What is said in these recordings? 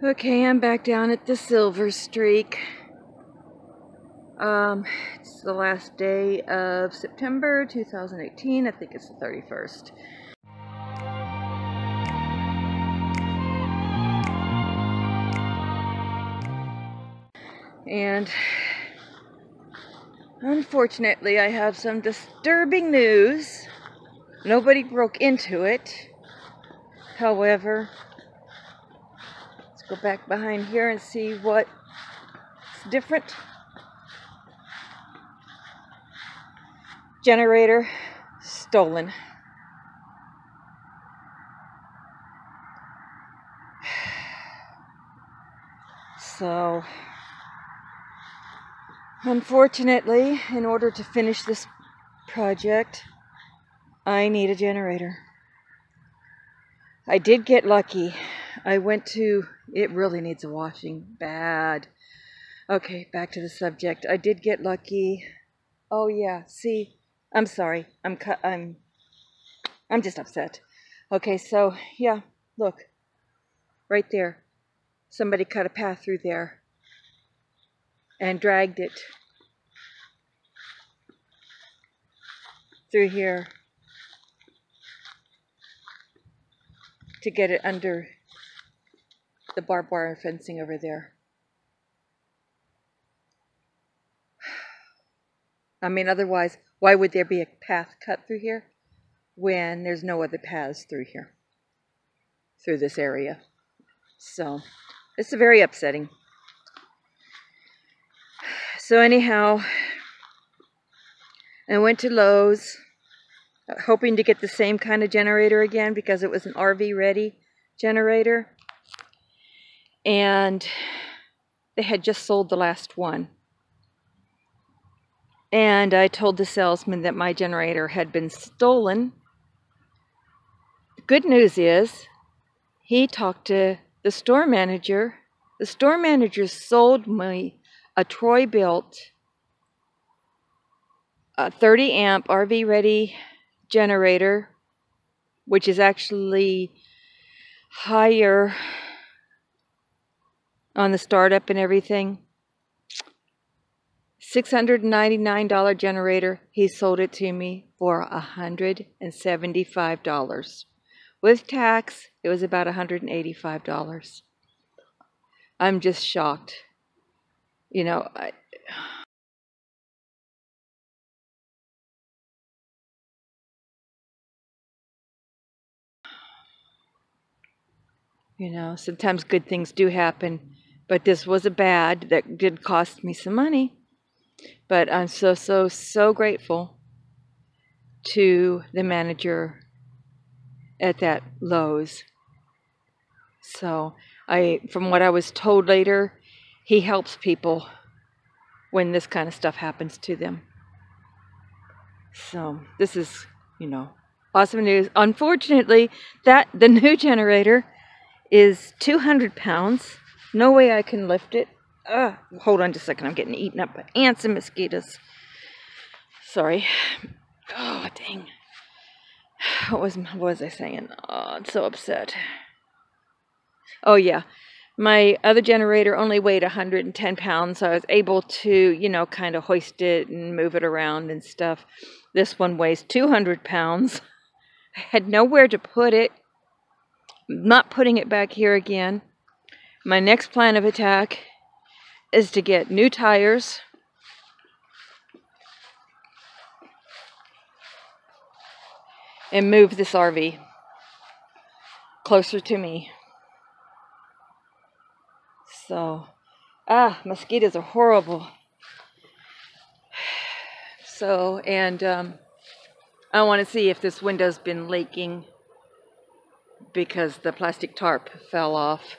Okay, I'm back down at the Silver Streak. It's the last day of September 2018. I think it's the 31st. And unfortunately, I have some disturbing news. Nobody broke into it. However, let's go back behind here and see what's different. Generator stolen. So, unfortunately, in order to finish this project, I need a generator. I did get lucky. I went to, it really needs a washing bad. Okay, back to the subject. I did get lucky. Oh yeah, see, I'm sorry. I'm just upset. Okay, so yeah, look. Right there. Somebody cut a path through there and dragged it through here to get it under the barbed wire fencing over there. I mean, otherwise, why would there be a path cut through here when there's no other paths through here, through this area? So, it's very upsetting. So anyhow, I went to Lowe's, hoping to get the same kind of generator again because it was an RV ready generator. And they had just sold the last one. And I told the salesman that my generator had been stolen. The good news is, he talked to the store manager. The store manager sold me a Troy-built 30 amp RV ready generator, which is actually higher on the startup and everything. $699 generator. He sold it to me for $175. With tax, it was about $185. I'm just shocked. You know, sometimes good things do happen, but this was a bad that did cost me some money. But I'm so grateful to the manager at that Lowe's. So from what I was told later, he helps people when this kind of stuff happens to them. So this is, awesome news. Unfortunately, the new generator is 200 pounds. No way I can lift it. Hold on just a second. I'm getting eaten up by ants and mosquitoes. Sorry. Oh, dang. What was I saying? Oh, I'm so upset. Oh, yeah. My other generator only weighed 110 pounds, so I was able to, kind of hoist it and move it around and stuff. This one weighs 200 pounds. I had nowhere to put it. I'm not putting it back here again. My next plan of attack is to get new tires, and move this RV closer to me. So, mosquitoes are horrible. So, and I want to see if this window's been leaking because the plastic tarp fell off.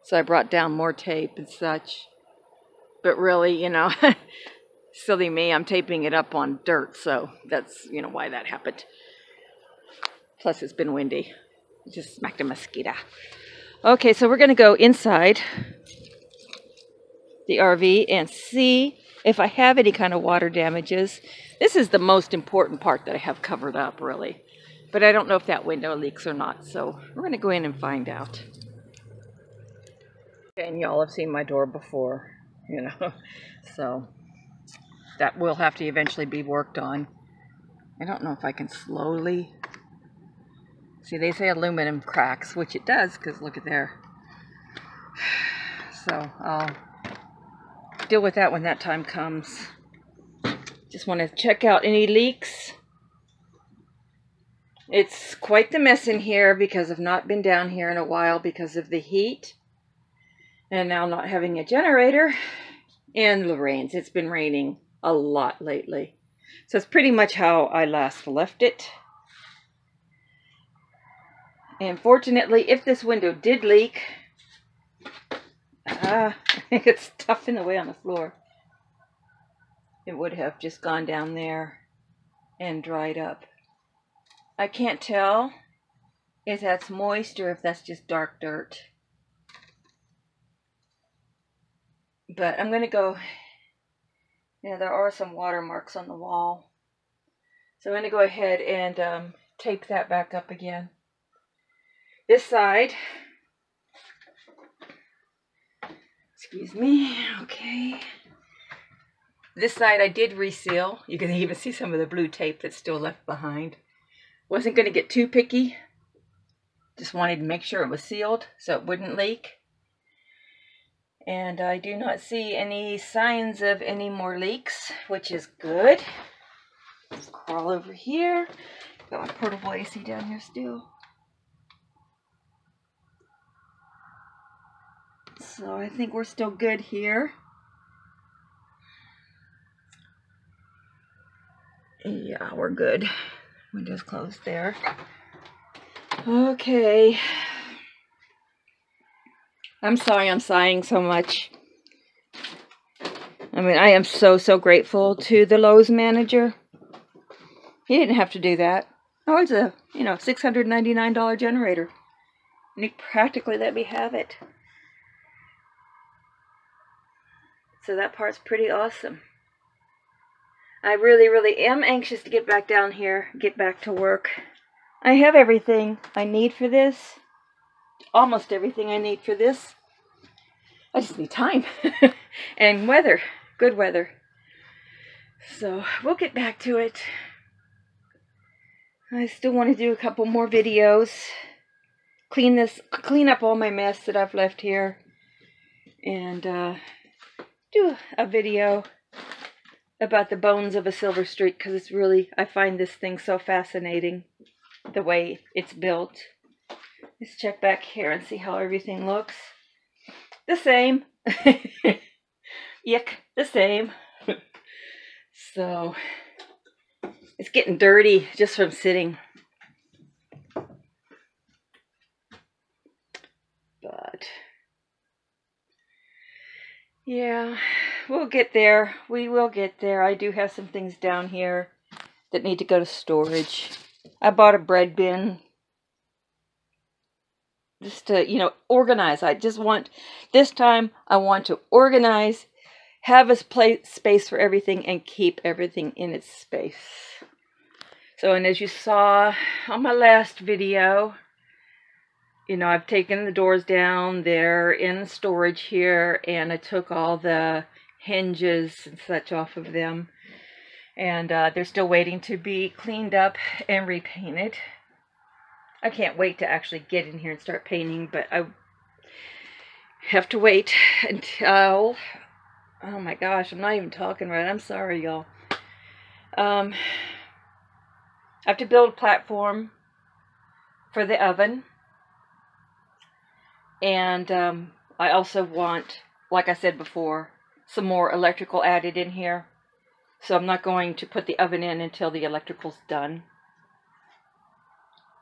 So I brought down more tape and such. But really, silly me, I'm taping it up on dirt, so that's, why that happened. Plus, it's been windy. Just smacked a mosquito. Okay, so we're going to go inside the RV and see if I have any kind of water damages. This is the most important part that I have covered up, really. But I don't know if that window leaks or not, so we're going to go in and find out. And y'all have seen my door before, you know, so that will have to eventually be worked on. I don't know if I can slowly... See, they say aluminum cracks, which it does, because look at there. So I'll deal with that when that time comes. Just want to check out any leaks. It's quite the mess in here because I've not been down here in a while because of the heat. And now not having a generator and the rains. It's been raining a lot lately. So it's pretty much how I last left it. And fortunately, if this window did leak, I think it's tough in the way on the floor. It would have just gone down there and dried up. I can't tell if that's moist or if that's just dark dirt. But I'm going to go, yeah, there are some watermarks on the wall. So I'm going to go ahead and tape that back up again. This side, excuse me, okay. This side I did reseal. You can even see some of the blue tape that's still left behind. Wasn't going to get too picky. Just wanted to make sure it was sealed so it wouldn't leak. And I do not see any signs of any more leaks, which is good. Let's crawl over here. Got my portable AC down here still. So I think we're still good here. Yeah, we're good. Window's closed there. Okay. I'm sorry I'm sighing so much. I mean, I am so grateful to the Lowe's manager. He didn't have to do that. Oh, it's a, $699 generator. And he practically let me have it. So that part's pretty awesome. I really am anxious to get back down here, get back to work. I have everything I need for this. Almost everything I need for this. I just need time. And weather. Good weather. So we'll get back to it. I still want to do a couple more videos. Clean up all my mess that I've left here. And do a video about the bones of a silver streak, because it's really, I find this thing so fascinating, the way it's built. Let's check back here and see how everything looks. The same. Yuck, the same. So, it's getting dirty just from sitting. But, yeah, we'll get there. We will get there. I do have some things down here that need to go to storage. I bought a bread bin just to, organize. I just want, this time, I want to organize, have a space for everything, and keep everything in its space. So, and as you saw on my last video, I've taken the doors down. They're in storage here, and I took all the hinges and such off of them. And they're still waiting to be cleaned up and repainted. I can't wait to actually get in here and start painting, but I have to wait until, oh my gosh, I'm not even talking right. I'm sorry, y'all. I have to build a platform for the oven. And I also want, like I said before, some more electrical added in here. So I'm not going to put the oven in until the electrical's done,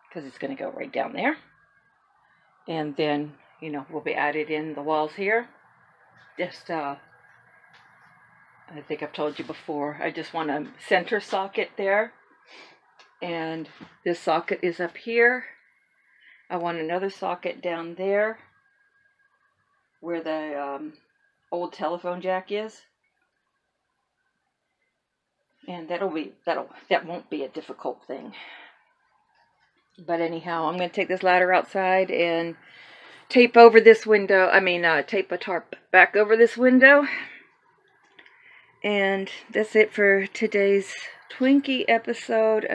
because it's going to go right down there. And then, we'll be added in the walls here. Just, I think I've told you before, I just want a center socket there. And this socket is up here. I want another socket down there where the old telephone jack is. And that won't be a difficult thing. But anyhow, I'm going to take this ladder outside and tape over this window. Tape a tarp back over this window. And that's it for today's Twinkie episode.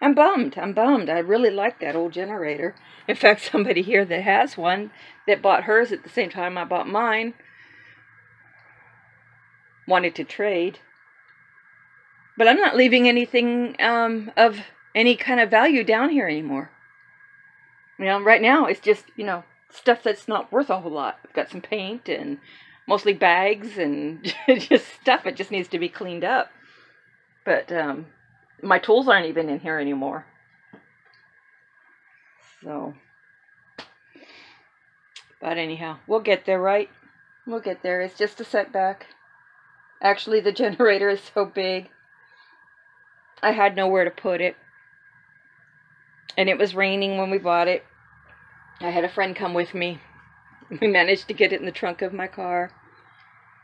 I'm bummed. I really like that old generator. In fact, somebody here that has one that bought hers at the same time I bought mine wanted to trade. But I'm not leaving anything of any kind of value down here anymore. Right now it's just, stuff that's not worth a whole lot. I've got some paint and mostly bags and just stuff. It just needs to be cleaned up. But my tools aren't even in here anymore. So, but anyhow, we'll get there, right? We'll get there. It's just a setback. Actually, the generator is so big, I had nowhere to put it. And it was raining when we bought it. I had a friend come with me. We managed to get it in the trunk of my car.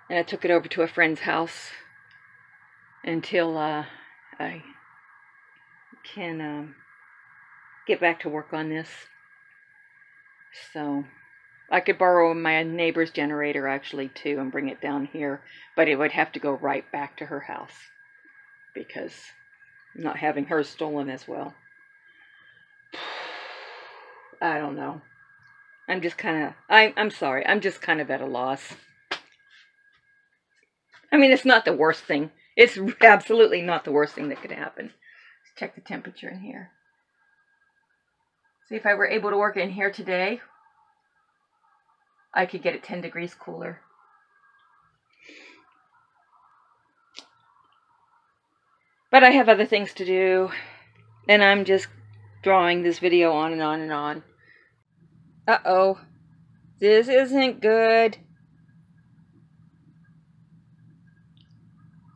And I took it over to a friend's house until I can get back to work on this. So I could borrow my neighbor's generator actually too and bring it down here, but it would have to go right back to her house because I'm not having hers stolen as well. I don't know. I'm just kind of, I'm sorry, I'm just kind of at a loss. It's not the worst thing. It's absolutely not the worst thing that could happen. Let's check the temperature in here. See, if I were able to work in here today, I could get it 10 degrees cooler. But I have other things to do, and I'm just drawing this video on and on and on. Uh-oh. This isn't good.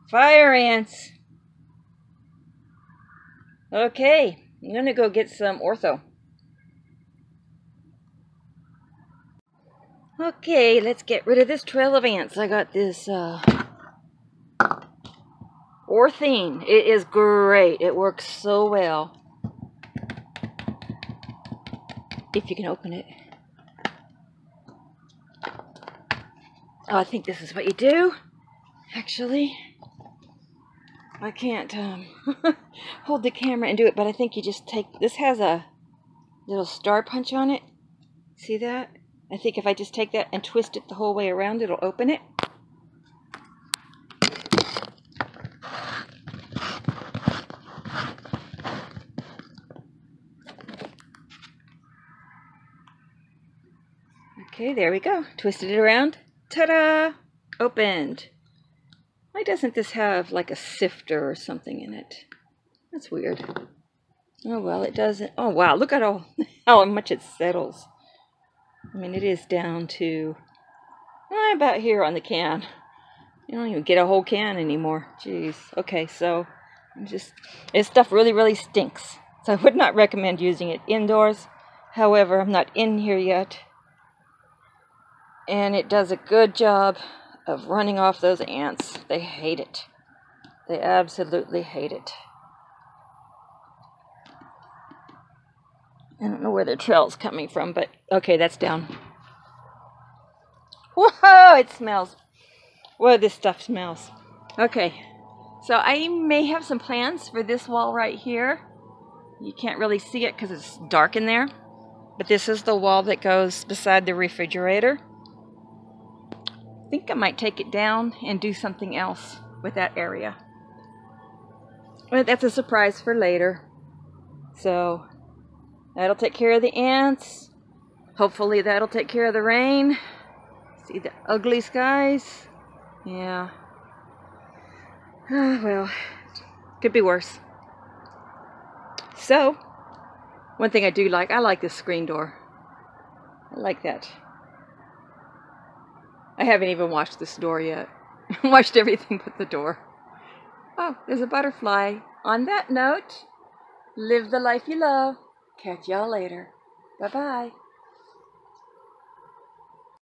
Fire ants. Okay, I'm gonna go get some ortho. Okay, let's get rid of this trail of ants. I got this Orthene. It is great. It works so well. If you can open it. Oh, I think this is what you do. Actually, I can't hold the camera and do it, but I think you just take, this has a little star punch on it. See that? I think if I just take that and twist it the whole way around, it'll open it. Okay, there we go. Twisted it around. Ta-da! Opened. Why doesn't this have like a sifter or something in it? That's weird. Oh, well, it doesn't. Oh, wow, look at how much it settles. It is down to about here on the can. You don't even get a whole can anymore. Jeez. Okay, so this stuff really, really stinks. So I would not recommend using it indoors. However, I'm not in here yet. And it does a good job of running off those ants. They hate it. They absolutely hate it. I don't know where the trail's coming from, but okay, that's down. Whoa, it smells. Whoa, this stuff smells. Okay, so I may have some plans for this wall right here. You can't really see it because it's dark in there. But this is the wall that goes beside the refrigerator. I think I might take it down and do something else with that area. But that's a surprise for later. So that'll take care of the ants. Hopefully that'll take care of the rain. See the ugly skies? Yeah. Well, could be worse. So, one thing I do like, I like this screen door. I like that. I haven't even washed this door yet. Washed everything but the door. Oh, there's a butterfly. On that note, live the life you love. Catch y'all later. Bye-bye.